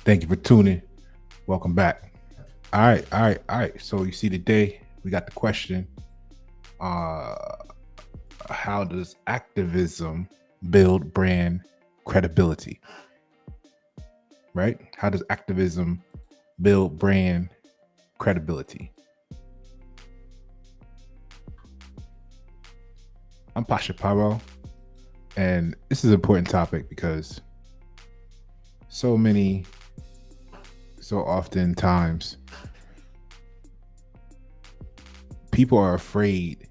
Thank you for tuning. Welcome back. All right. So you see today we got the question: uh, How does activism build brand credibility? Right? How does activism build brand credibility? I'm Pasha Paro, and this is an important topic because so many, so often times, people are afraid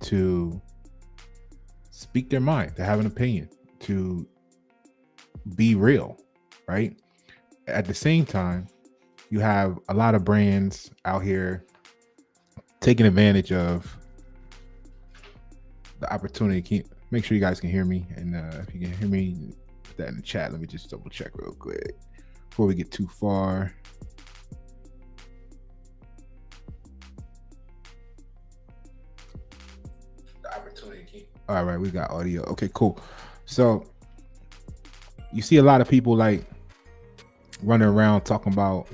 to speak their mind, to have an opinion, to be real, right? At the same time, you have a lot of brands out here taking advantage of the opportunity. Make sure you guys can hear me, and if you can hear me, put that in the chat. Let me just double check real quick before we get too far. The opportunity. All right, we got audio. Okay, cool. So you see a lot of people like running around talking about,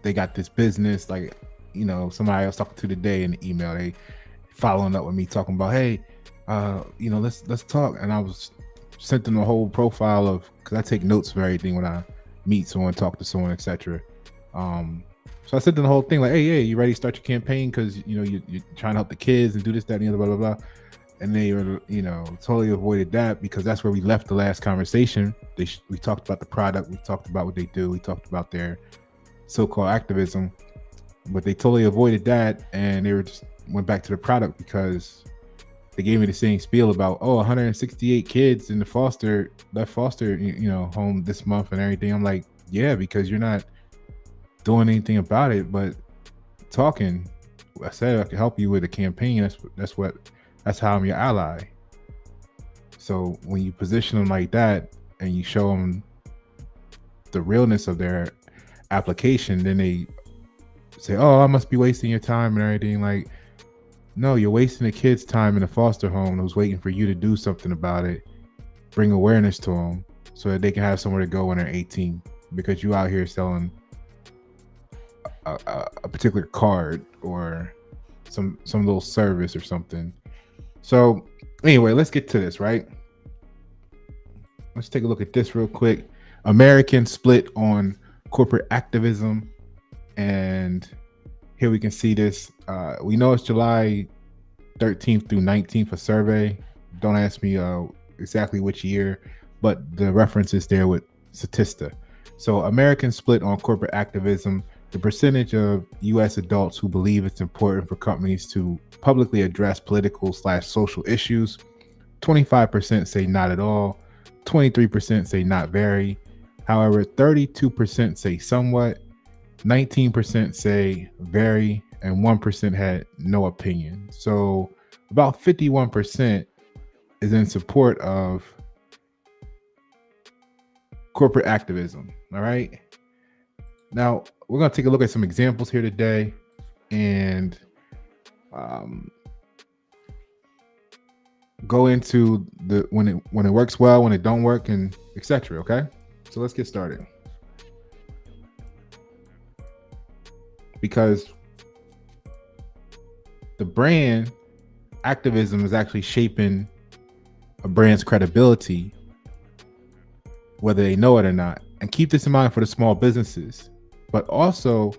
they got this business, like, somebody I was talking to today in the email, they following up with me talking about, hey, let's talk. And I was sent them the whole profile of, because I take notes for everything when I meet someone, talk to someone, etc. So I sent them the whole thing like, hey, you ready to start your campaign? Because you're trying to help the kids and do this, that, and the other, blah, blah, blah. And they were, totally avoided that, because that's where we left the last conversation. We talked about the product, we talked about what they do, we talked about their so-called activism, but they totally avoided that, and they just went back to the product because they gave me the same spiel about 168 kids in the left foster home this month and everything. I'm like, yeah, because you're not doing anything about it but talking. I said I could help you with a campaign. That's how I'm your ally. So when you position them like that and you show them the realness of their application, then they say, I must be wasting your time and everything. Like, no, you're wasting a kid's time in a foster home who's waiting for you to do something about it. Bring awareness to them so that they can have somewhere to go when they're 18, because you out here selling a particular card or some little service or something. So anyway, let's get to this, right? Let's take a look at this real quick. American split on corporate activism. And here we can see this. We know it's July 13th through 19th, a survey. Don't ask me exactly which year, but the reference is there with Statista. So American split on corporate activism. The percentage of U.S. adults who believe it's important for companies to publicly address political/social issues, 25% say not at all, 23% say not very. However, 32% say somewhat, 19% say very, and 1% had no opinion. So about 51% is in support of corporate activism. All right. Now we're going to take a look at some examples here today, and go into the when it works well, when it don't work, and etc. Okay, so let's get started. Because the brand activism is actually shaping a brand's credibility, whether they know it or not. And keep this in mind for the small businesses, but also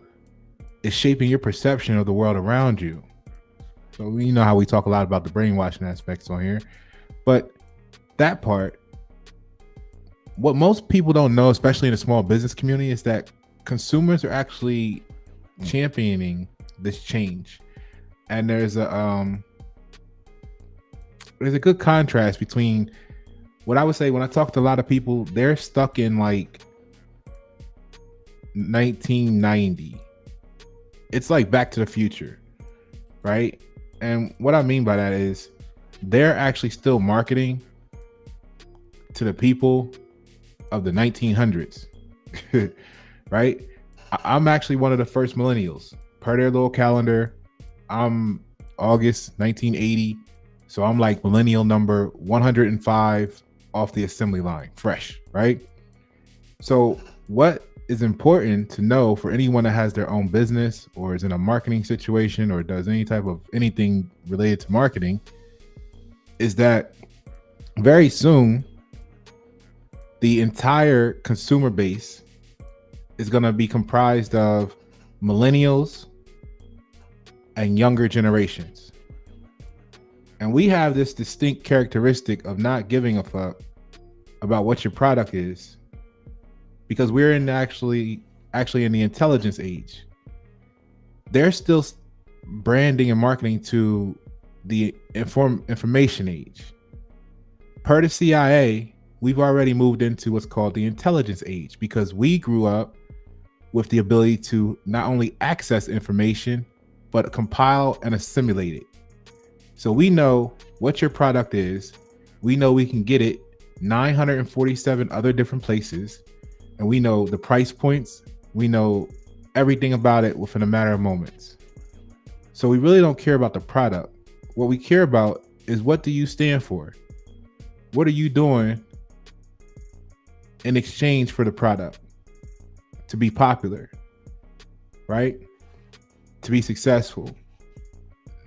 it's shaping your perception of the world around you. So you know how we talk a lot about the brainwashing aspects on here, but that part, what most people don't know, especially in the small business community, is that consumers are actually championing this change. And there's a good contrast between what I would say when I talk to a lot of people, they're stuck in like 1990. It's like Back to the Future, right? And what I mean by that is they're actually still marketing to the people of the 1900s, right? I'm actually one of the first millennials per their little calendar. I'm August 1980. So I'm like millennial number 105 off the assembly line, fresh, right? So what is important to know for anyone that has their own business or is in a marketing situation or does any type of anything related to marketing is that very soon the entire consumer base is going to be comprised of millennials and younger generations. And we have this distinct characteristic of not giving a fuck about what your product is because we're in actually in the intelligence age. They're still branding and marketing to the information age. Per the CIA, we've already moved into what's called the intelligence age because we grew up with the ability to not only access information, but compile and assimilate it. So we know what your product is. We know we can get it 947 other different places. And we know the price points. We know everything about it within a matter of moments. So we really don't care about the product. What we care about is what do you stand for? What are you doing in exchange for the product? To be popular, right? To be successful.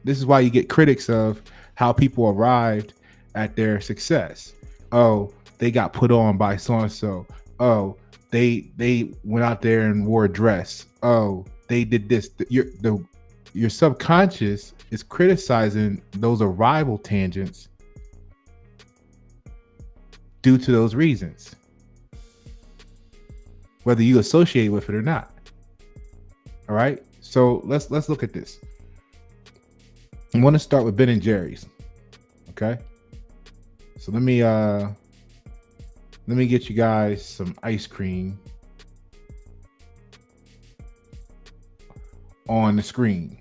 This is why you get critics of how people arrived at their success. Oh, they got put on by so-and-so. Oh, they went out there and wore a dress. Oh, they did this. Your subconscious is criticizing those arrival tangents due to those reasons, whether you associate with it or not. All right. So let's look at this. I want to start with Ben and Jerry's. Okay. So let me get you guys some ice cream on the screen.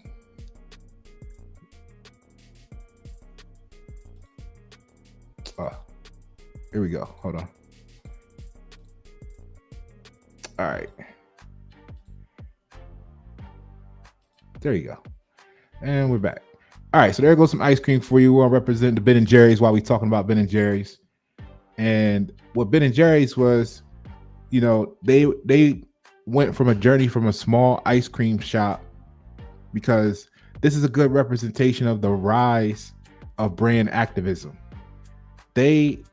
Here we go. Hold on. All right. There you go. And we're back. All right. So there goes some ice cream for you. We'll represent the Ben and Jerry's while we're talking about Ben and Jerry's. And what Ben and Jerry's was, you know, they went from a journey from a small ice cream shop because this is a good representation of the rise of brand activism. They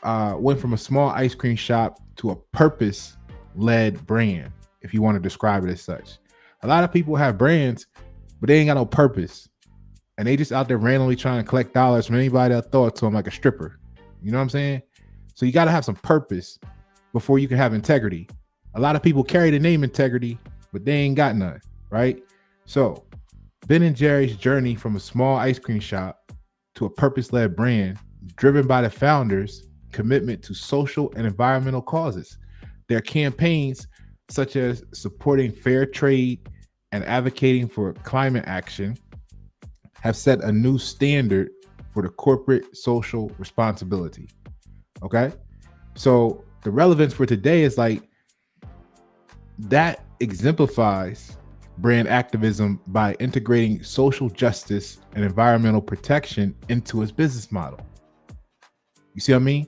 went from a small ice cream shop to a purpose-led brand, if you want to describe it as such. A lot of people have brands, but they ain't got no purpose. And they just out there randomly trying to collect dollars from anybody that throw it to them like a stripper. You know what I'm saying? So you got to have some purpose before you can have integrity. A lot of people carry the name integrity, but they ain't got none, right? So Ben and Jerry's journey from a small ice cream shop to a purpose-led brand driven by the founders' commitment to social and environmental causes. Their campaigns, such as supporting fair trade and advocating for climate action, have set a new standard for the corporate social responsibility. Okay? So the relevance for today is like that exemplifies brand activism by integrating social justice and environmental protection into its business model. You see what I mean?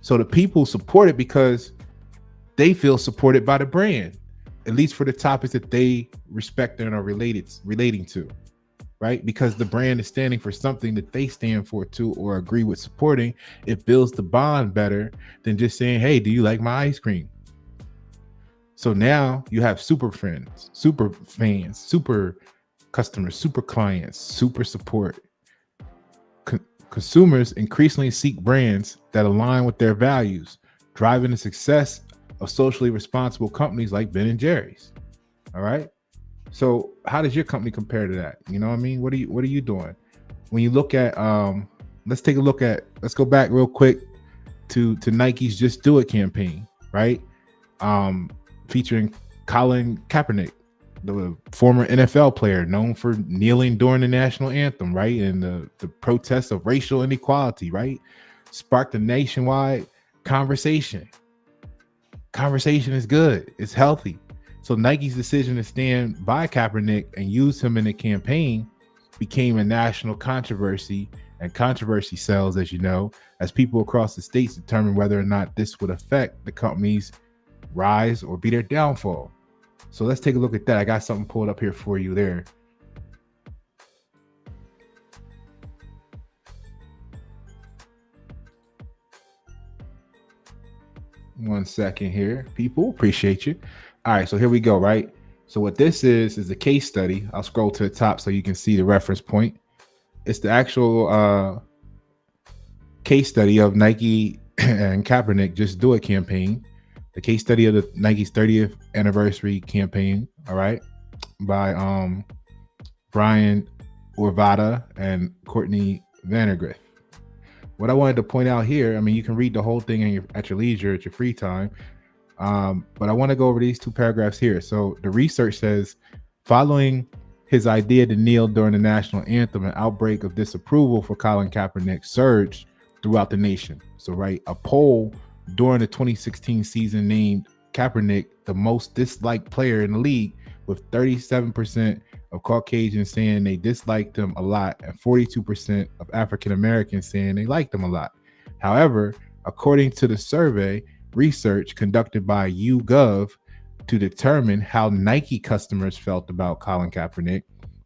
So the people support it because they feel supported by the brand, at least for the topics that they respect and are relating to, right? Because the brand is standing for something that they stand for too or agree with supporting. It builds the bond better than just saying, hey, do you like my ice cream? So now you have super friends, super fans, super customers, super clients, super support. Consumers increasingly seek brands that align with their values, driving the success of socially responsible companies like Ben and Jerry's. All right. So how does your company compare to that? You know what I mean? What are you doing? When you look at, let's go back real quick to Nike's Just Do It campaign, right? Featuring Colin Kaepernick, the former NFL player known for kneeling during the national anthem, right? And the protests of racial inequality, right? Sparked a nationwide conversation. Conversation is good. It's healthy. So Nike's decision to stand by Kaepernick and use him in the campaign became a national controversy, and controversy sells, as you know, as people across the states determine whether or not this would affect the company's rise, or be their downfall. So let's take a look at that. I got something pulled up here for you there. One second here, people. Appreciate you. All right, so here we go, right? So what this is a case study. I'll scroll to the top so you can see the reference point. It's the actual case study of Nike and Kaepernick Just Do It campaign. The case study of the Nike's 30th anniversary campaign, all right, by Brian Orvada and Courtney Vandergrift. What I wanted to point out here, I mean, you can read the whole thing at your leisure, at your free time, but I want to go over these two paragraphs here. So the research says, following his idea to kneel during the national anthem, an outbreak of disapproval for Colin Kaepernick surged throughout the nation. So, right, a poll during the 2016 season named Kaepernick the most disliked player in the league, with 37% of Caucasians saying they disliked him a lot and 42% of African Americans saying they liked him a lot. However, according to the survey research conducted by YouGov to determine how Nike customers felt about Colin Kaepernick,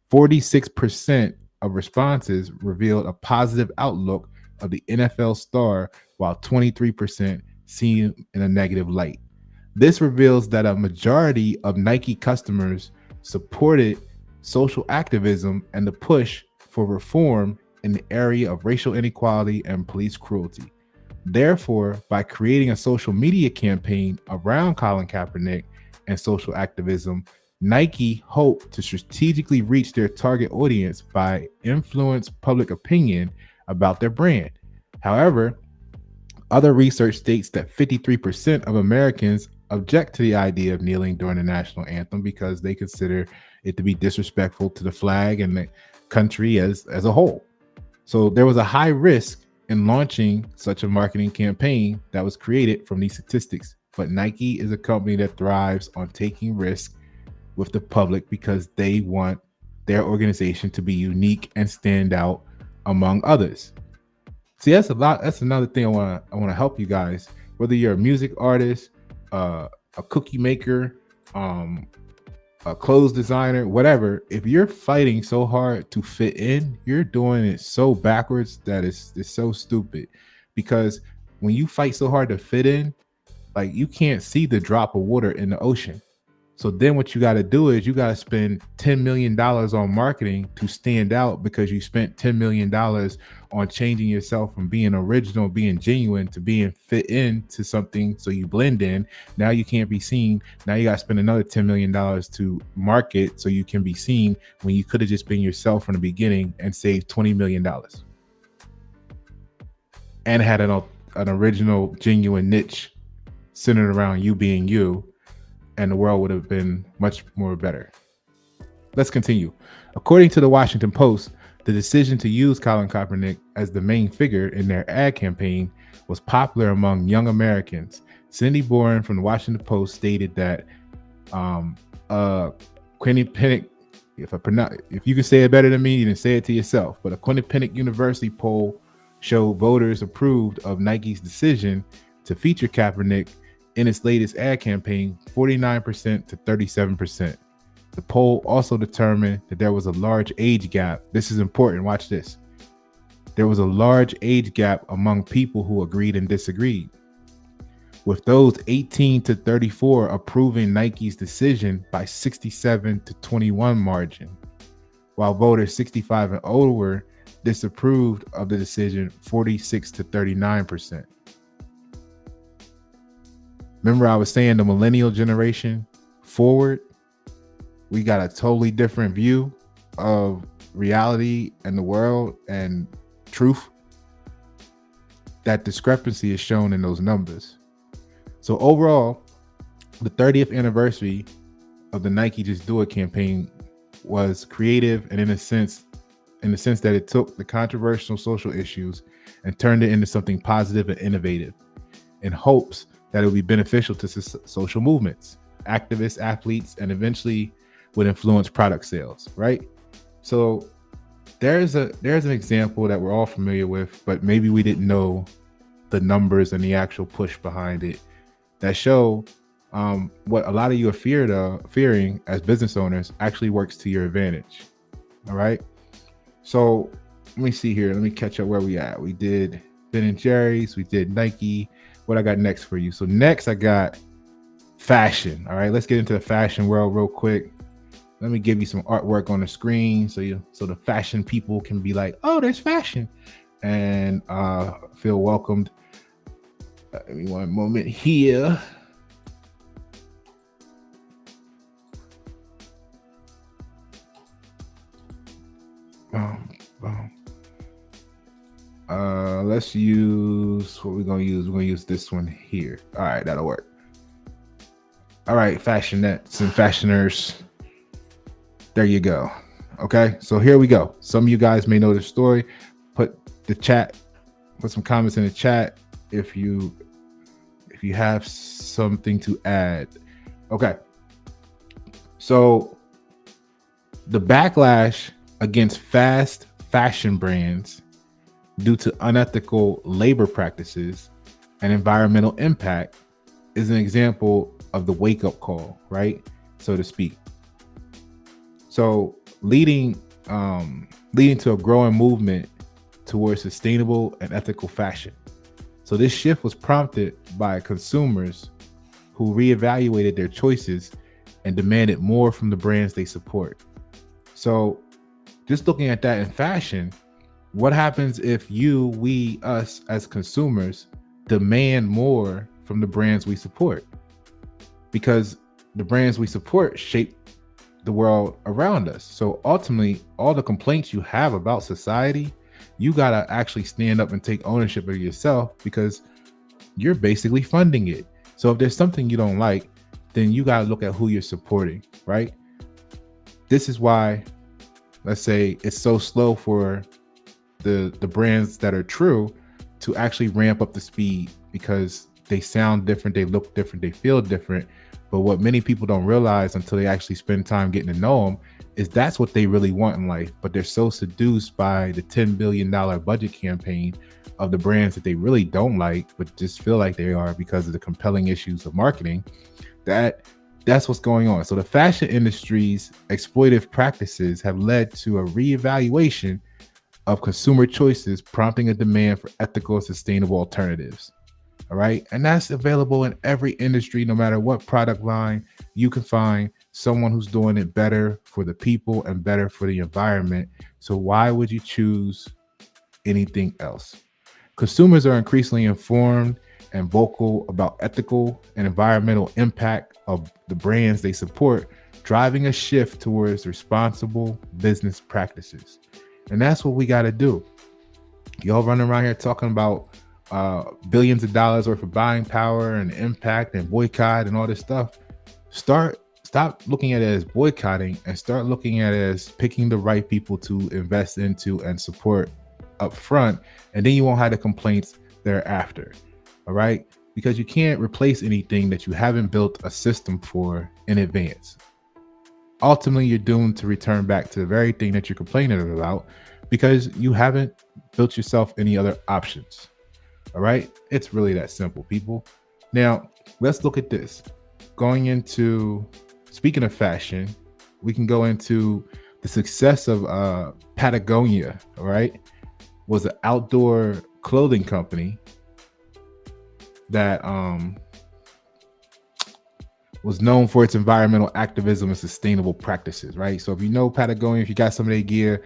46% of responses revealed a positive outlook of the NFL star, while 23% see him in a negative light. This reveals that a majority of Nike customers supported social activism and the push for reform in the area of racial inequality and police cruelty. Therefore, by creating a social media campaign around Colin Kaepernick and social activism, Nike hoped to strategically reach their target audience by influence public opinion about their brand. However, other research states that 53% of Americans object to the idea of kneeling during the national anthem because they consider it to be disrespectful to the flag and the country as a whole. So there was a high risk in launching such a marketing campaign that was created from these statistics. But Nike is a company that thrives on taking risks with the public because they want their organization to be unique and stand out among others. See, that's another thing I want to help you guys. Whether you're a music artist, a cookie maker, a clothes designer, whatever, if you're fighting so hard to fit in, you're doing it so backwards that it's so stupid. Because when you fight so hard to fit in, like, you can't see the drop of water in the ocean. So then what you got to do is you got to spend $10 million on marketing to stand out, because you spent $10 million on changing yourself from being original, being genuine, to being fit into something so you blend in. Now you can't be seen. Now you got to spend another $10 million to market so you can be seen, when you could have just been yourself from the beginning and saved $20 million and had an original, genuine niche centered around you being you, and the world would have been much more better. Let's continue. According to the Washington Post, the decision to use Colin Kaepernick as the main figure in their ad campaign was popular among young Americans. Cindy Boren from the Washington Post stated that Quinnipiac, if you can say it better than me, you can say it to yourself. But a Quinnipiac University poll showed voters approved of Nike's decision to feature Kaepernick in its latest ad campaign, 49% to 37%. The poll also determined that there was a large age gap. This is important. Watch this. There was a large age gap among people who agreed and disagreed, with those 18 to 34 approving Nike's decision by 67 to 21 margin, while voters 65 and older disapproved of the decision, 46 to 39%. Remember, I was saying the millennial generation forward, we got a totally different view of reality and the world and truth. That discrepancy is shown in those numbers. So overall, the 30th anniversary of the Nike Just Do It campaign was creative, and in the sense that it took the controversial social issues and turned it into something positive and innovative, in hopes that it would be beneficial to social movements, activists, athletes, and eventually would influence product sales, right? So there's an example that we're all familiar with, but maybe we didn't know the numbers and the actual push behind it, that show what a lot of you are fearing as business owners actually works to your advantage. All right. So let me see here. Let me catch up where we at. We did Ben and Jerry's. We did Nike. What I got next for you? So next I got fashion. All right. Let's get into the fashion world real quick. Let me give you some artwork on the screen so the fashion people can be like, oh, there's fashion, and feel welcomed. Give me one moment here. Let's use what we're gonna use. We're gonna use this one here. All right, that'll work. All right, fashionettes and fashioners. There you go. Okay, so here we go. Some of you guys may know the story. Put some comments in the chat if you have something to add. Okay. So the backlash against fast fashion brands due to unethical labor practices and environmental impact is an example of the wake-up call, right? So to speak. So leading to a growing movement towards sustainable and ethical fashion. So this shift was prompted by consumers who reevaluated their choices and demanded more from the brands they support. So just looking at that in fashion, what happens if we, us as consumers demand more from the brands we support? Because the brands we support shape the world around us. So ultimately, all the complaints you have about society, you got to actually stand up and take ownership of yourself because you're basically funding it. So if there's something you don't like, then you got to look at who you're supporting, right? This is why, let's say, it's so slow for the brands that are true to actually ramp up the speed because they sound different, they look different, they feel different. But what many people don't realize until they actually spend time getting to know them is that's what they really want in life. But they're so seduced by the $10 billion budget campaign of the brands that they really don't like, but just feel like they are because of the compelling issues of marketing. That's what's going on. So the fashion industry's exploitive practices have led to a reevaluation of consumer choices, prompting a demand for ethical and sustainable alternatives. All right. And that's available in every industry, no matter what product line. You can find someone who's doing it better for the people and better for the environment. So why would you choose anything else? Consumers are increasingly informed and vocal about ethical and environmental impact of the brands they support, driving a shift towards responsible business practices. And that's what we got to do. Y'all running around here talking about billions of dollars worth of buying power and impact and boycott and all this stuff. Stop looking at it as boycotting and start looking at it as picking the right people to invest into and support up front, and then you won't have the complaints thereafter. All right, because you can't replace anything that you haven't built a system for in advance. Ultimately, you're doomed to return back to the very thing that you're complaining about because you haven't built yourself any other options. All right, it's really that simple, people. Now let's look at this. Speaking of fashion, we can go into the success of Patagonia. All right, was an outdoor clothing company that was known for its environmental activism and sustainable practices, right? So if you know Patagonia, if you got some of their gear,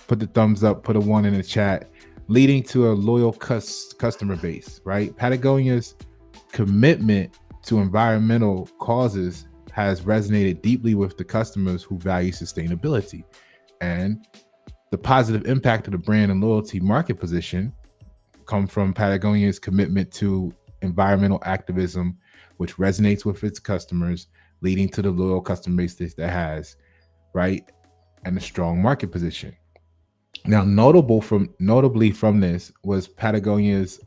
put the thumbs up, put a 1 in the chat, leading to a loyal customer base, right? Patagonia's commitment to environmental causes has resonated deeply with the customers who value sustainability. And the positive impact of the brand and loyalty market position come from Patagonia's commitment to environmental activism, which resonates with its customers, leading to the loyal customer base that has, right? And a strong market position. Now, notably from this was Patagonia's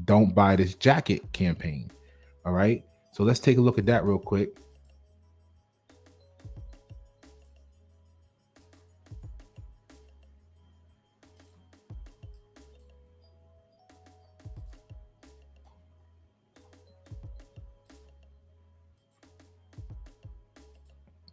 "Don't Buy This Jacket" campaign. All right, so let's take a look at that real quick.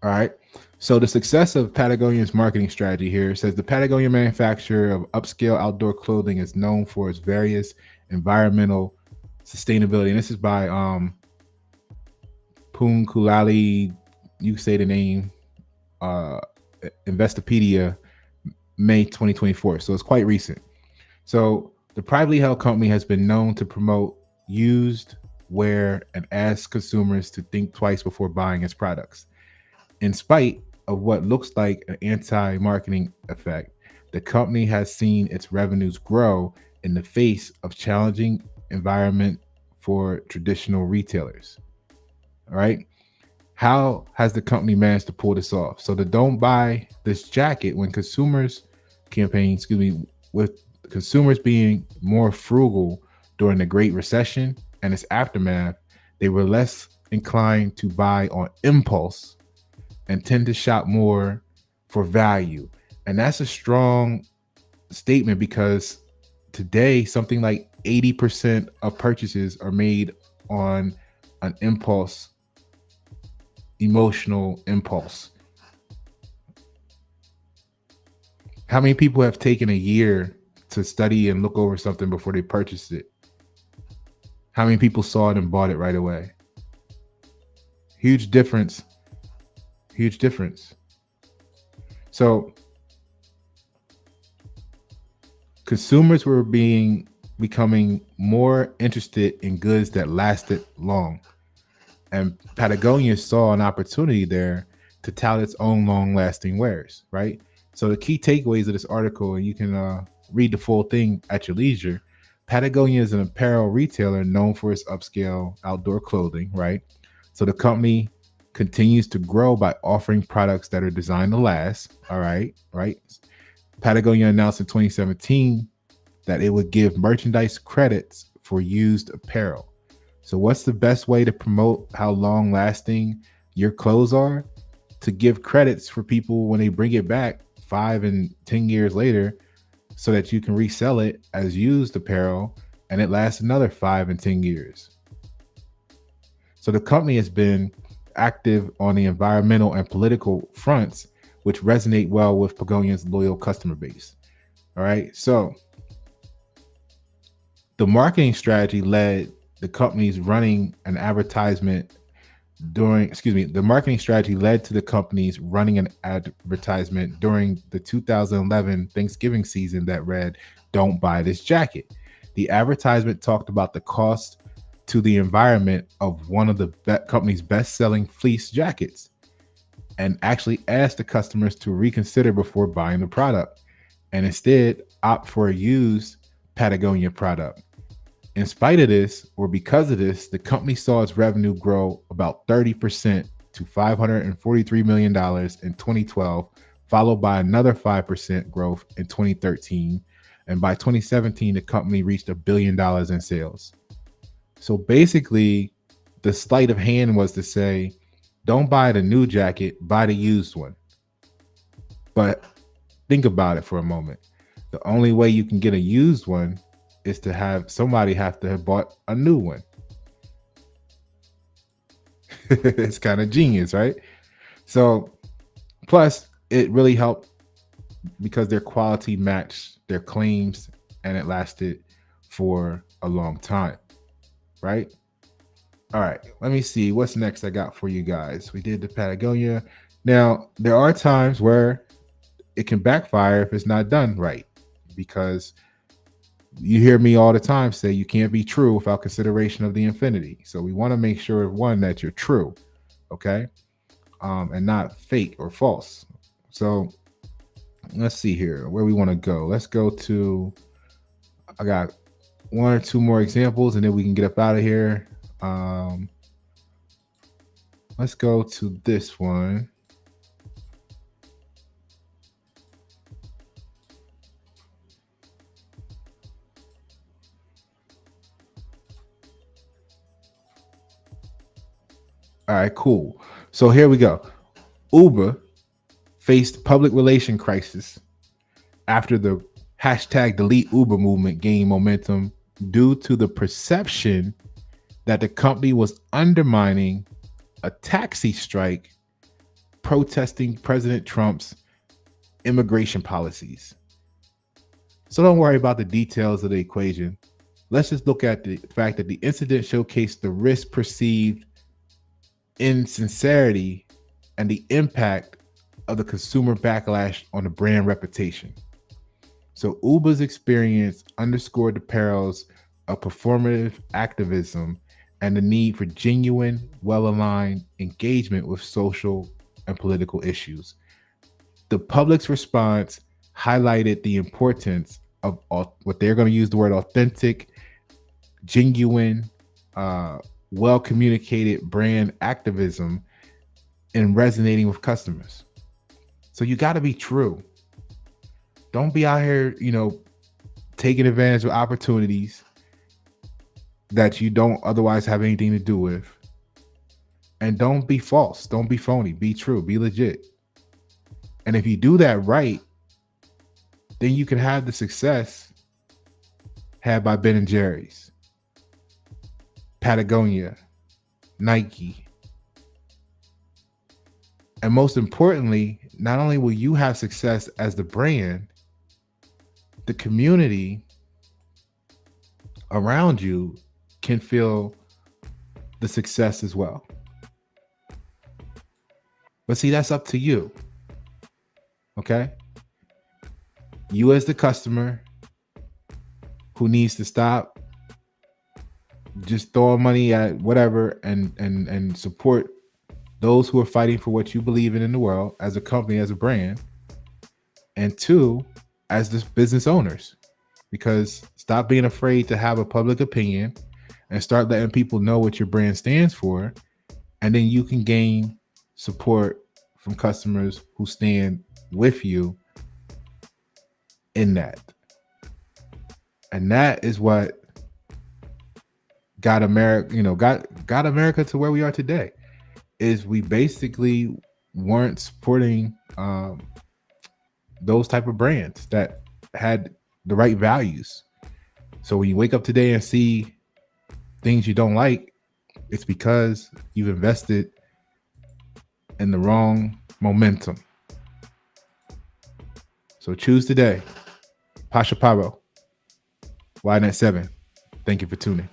All right. So the success of Patagonia's marketing strategy here says the Patagonia manufacturer of upscale outdoor clothing is known for its various environmental sustainability. And this is by Poon Kulali, you say the name, uh, Investopedia, May 2024. So it's quite recent. So the privately held company has been known to promote used wear and ask consumers to think twice before buying its products. In spite of what looks like an anti-marketing effect, the company has seen its revenues grow in the face of challenging environment for traditional retailers. All right. How has the company managed to pull this off? So the Don't Buy This Jacket when consumers campaign, with consumers being more frugal during the Great Recession and its aftermath, they were less inclined to buy on impulse and tend to shop more for value. And that's a strong statement because today something like 80% of purchases are made on an impulse, emotional impulse. How many people have taken a year to study and look over something before they purchased it? How many people saw it and bought it right away? Huge difference. Huge difference. So consumers were becoming more interested in goods that lasted long. And Patagonia saw an opportunity there to tout its own long-lasting wares, right? So the key takeaways of this article, and you can read the full thing at your leisure. Patagonia is an apparel retailer known for its upscale outdoor clothing, right? So the company continues to grow by offering products that are designed to last, all right, right? Patagonia announced in 2017 that it would give merchandise credits for used apparel. So what's the best way to promote how long lasting your clothes are? To give credits for people when they bring it back 5 and 10 years later so that you can resell it as used apparel and it lasts another 5 and 10 years. So the company has been active on the environmental and political fronts, which resonate well with Patagonia's loyal customer base. All right. So the marketing strategy led the company's running an advertisement the marketing strategy led to the company's running an advertisement during the 2011 Thanksgiving season that read, "Don't buy this jacket." The advertisement talked about the cost to the environment of one of the company's best-selling fleece jackets and actually asked the customers to reconsider before buying the product and instead opt for a used Patagonia product. In spite of this, or because of this, the company saw its revenue grow about 30% to $543 million in 2012, followed by another 5% growth in 2013. And by 2017, the company reached $1 billion in sales. So basically, the sleight of hand was to say, don't buy the new jacket, buy the used one. But think about it for a moment. The only way you can get a used one is to have somebody have to have bought a new one. It's kind of genius, right? So plus it really helped because their quality matched their claims and it lasted for a long time, right? All right, let me see what's next I got for you guys. We did the Patagonia. Now, there are times where it can backfire if it's not done right, because you hear me all the time say you can't be true without consideration of the infinity. So we want to make sure, one, that you're true, okay, and not fake or false. So let's see here where we want to go. Let's go to, I got one or two more examples and then we can get up out of here. Let's go to this one. All right, cool. So here we go. Uber faced public relation crisis after the hashtag delete Uber movement gained momentum due to the perception that the company was undermining a taxi strike protesting President Trump's immigration policies. So don't worry about the details of the equation. Let's just look at the fact that the incident showcased the risk perceived insincerity and the impact of the consumer backlash on the brand reputation. So Uber's experience underscored the perils of performative activism and the need for genuine, well-aligned engagement with social and political issues. The public's response highlighted the importance of what they're going to use the word authentic, genuine, well-communicated brand activism in resonating with customers. So you got to be true. Don't be out here, taking advantage of opportunities that you don't otherwise have anything to do with. And don't be false. Don't be phony. Be true. Be legit. And if you do that right, then you can have the success had by Ben & Jerry's, Patagonia, Nike. And most importantly, not only will you have success as the brand, the community around you can feel the success as well. But see, that's up to you. Okay? You as the customer who needs to stop just throwing money at whatever and support those who are fighting for what you believe in the world as a company, as a brand. And two, as the business owners, because stop being afraid to have a public opinion and start letting people know what your brand stands for. And then you can gain support from customers who stand with you in that. And that is what got America, got America to where we are today. Is we basically weren't supporting those type of brands that had the right values. So when you wake up today and see things you don't like, it's because you've invested in the wrong momentum. So choose today. Pasha Paro, YNet7. Thank you for tuning.